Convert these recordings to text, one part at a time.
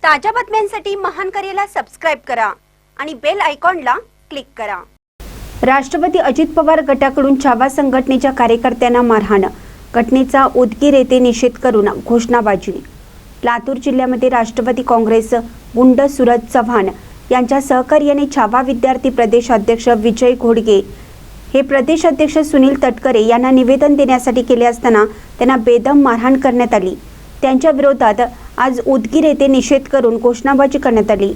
ताज्या बातम्यांसाठी महान करेला सबस्क्राइब करा आणि बेल आयकॉनला क्लिक करा। राष्ट्रवादी अजित पवार गटाकडून छावा संघटनेच्या कार्यकर्त्यांना मारहाण, घटनेचा उदगीर येथे निषेध करून घोषणाबाजी। लातूर जिल्ह्यामध्ये राष्ट्रवादी काँग्रेस गुंड सूरज चव्हाण यांच्या सहकार्याने छावा विद्यार्थी प्रदेश अध्यक्ष विजय घोडगे हे प्रदेश अध्यक्ष सुनील तटकरे यांना निवेदन देण्यासाठी गेले असताना त्यांना बेदम मारहाण करण्यात आली। त्यांच्या विरोधात आज उदगीर येथे निषेध करून घोषणाबाजी करण्यात आली।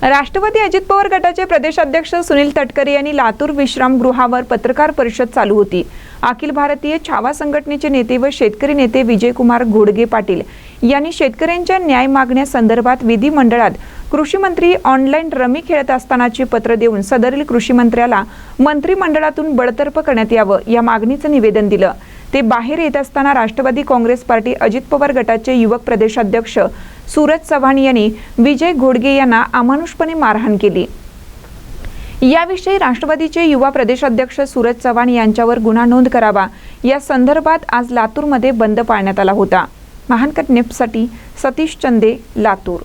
राष्ट्रवादी अजित पवार गटाचे प्रदेशाध्यक्ष सुनील तटकरे यांनी लातूर विश्रामगृहावर पत्रकार परिषद चालू होती। अखिल भारतीय छावा संघटनेचे नेते व शेतकरी नेते विजयकुमार घोडगे पाटील यांनी शेतकऱ्यांच्या न्याय मागण्यासंदर्भात विधिमंडळात कृषी मंत्री ऑनलाईन रमी खेळत असतानाचे पत्र देऊन सदरील कृषी मंत्र्याला मंत्रिमंडळातून बडतर्फ करण्यात यावं या मागणीचं निवेदन दिलं। ते बाहेर येत असताना राष्ट्रवादी काँग्रेस पार्टी अजित पवार गटाचे युवक प्रदेशाध्यक्ष सूरज चव्हाण यांनी विजय घोडगे यांना अमानुषपणे मारहाण केली। याविषयी राष्ट्रवादीचे युवा प्रदेशाध्यक्ष सूरज चव्हाण यांच्यावर गुन्हा नोंद करावा या संदर्भात आज लातूरमध्ये बंद पाळण्यात आला होता। महानकर न्यूजसाठी सतीश चंदे, लातूर।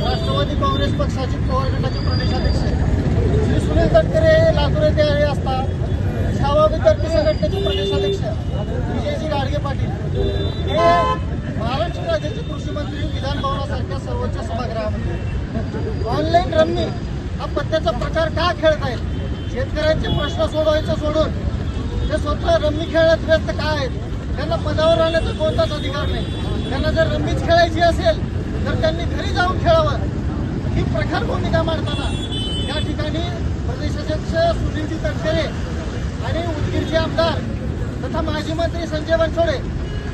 राष्ट्रवादी काँग्रेस पक्षाचे पवार गटाचे प्रदेशाध्यक्ष श्री सुनील तटकरे लातूर येथे आले असता छावा विद्यार्थी संघटनेचे प्रदेशाध्यक्ष विजयजी घोडगे पाटील हे महाराष्ट्र राज्याचे कृषी मंत्री विधान भवनासारख्या सर्वोच्च सभागृहामध्ये ऑनलाईन रम्मी हा पत्त्याचा प्रकार का खेळत आहेत? शेतकऱ्यांचे प्रश्न सोडवायचे सोडून ते स्वतः रम्मी खेळण्यात व्यस्त का आहेत? त्यांना पदावर राहण्याचा कोणताच अधिकार नाही। त्यांना जर रम्मीच खेळायची असेल तर त्यांनी घरी जाऊन खेळावं। ही प्रखर भूमिका मांडताना या ठिकाणी प्रदेशाध्यक्ष सुनीलजी तटकरे आणि उदगीरचे आमदार तथा माजी मंत्री संजय बनसोडे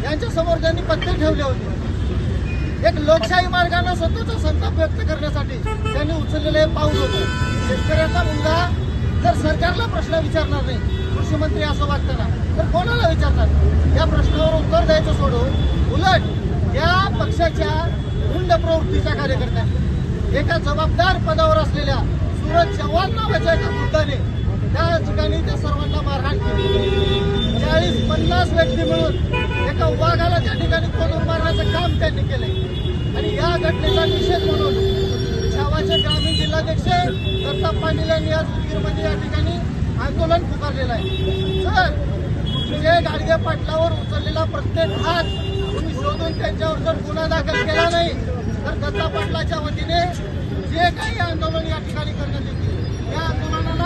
यांच्या समोर त्यांनी पत्ते ठेवले होते। एक लोकशाही मार्गाने स्वतःचा संताप व्यक्त करण्यासाठी त्यांनी उचललेले पाऊल होते। शेतकऱ्यांचा मुलगा जर सरकारला प्रश्न विचारणार नाही, कृषी मंत्री असं वागताना, तर कोणाला विचारणार? या प्रश्नावर उत्तर द्यायचं सोडून उलट या पक्षाच्या गुंड प्रवृत्तीच्या कार्यकर्त्यांनी एका जबाबदार पदावर असलेल्या सूरज चव्हाण नावाच्या एका गुंडाने त्या ठिकाणी त्या सर्वांना मारहाण केली। 40-50 व्यक्ती मिळून एका वाघाला त्या ठिकाणी खोदून मारण्याचं काम त्यांनी केलंय। आणि या घटनेचा निषेध म्हणून छावाचे ग्रामीण जिल्हाध्यक्ष दत्ता पाटील यांनी आज उदगीरमध्ये या ठिकाणी आंदोलन पुकारलेलं आहे। जर विजय घोडगे पाटलावर उचललेला प्रत्येक हात तुम्ही शोधून त्यांच्यावर जर गुन्हा दाखल केला नाही तर दत्ता पाटलाच्या वतीने जे काही आंदोलन या ठिकाणी करण्यात येतील, या आंदोलनाला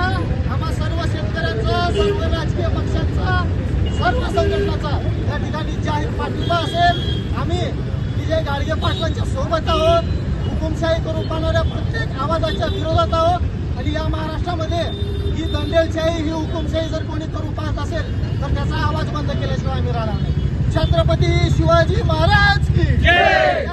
आम्हा सर्व शेतकऱ्यांचा, सर्व राजकीय पक्षांचा, सर्व संघटनाचा या ठिकाणी जाहीर पाठिंबा असेल। आम्ही विजय घोडगे पाटलांच्या सोबत आहोत। हुकुमशाही करून पाहणाऱ्या प्रत्येक आवाजाच्या विरोधात आहोत आणि या महाराष्ट्रामध्ये ही दंडेलशाही, ही हुकुमशाही जर कोणी करू पाहत असेल तर त्याचा आवाज बंद केल्याशिवाय आम्ही राहणार नाही। छत्रपती शिवाजी महाराज की जय।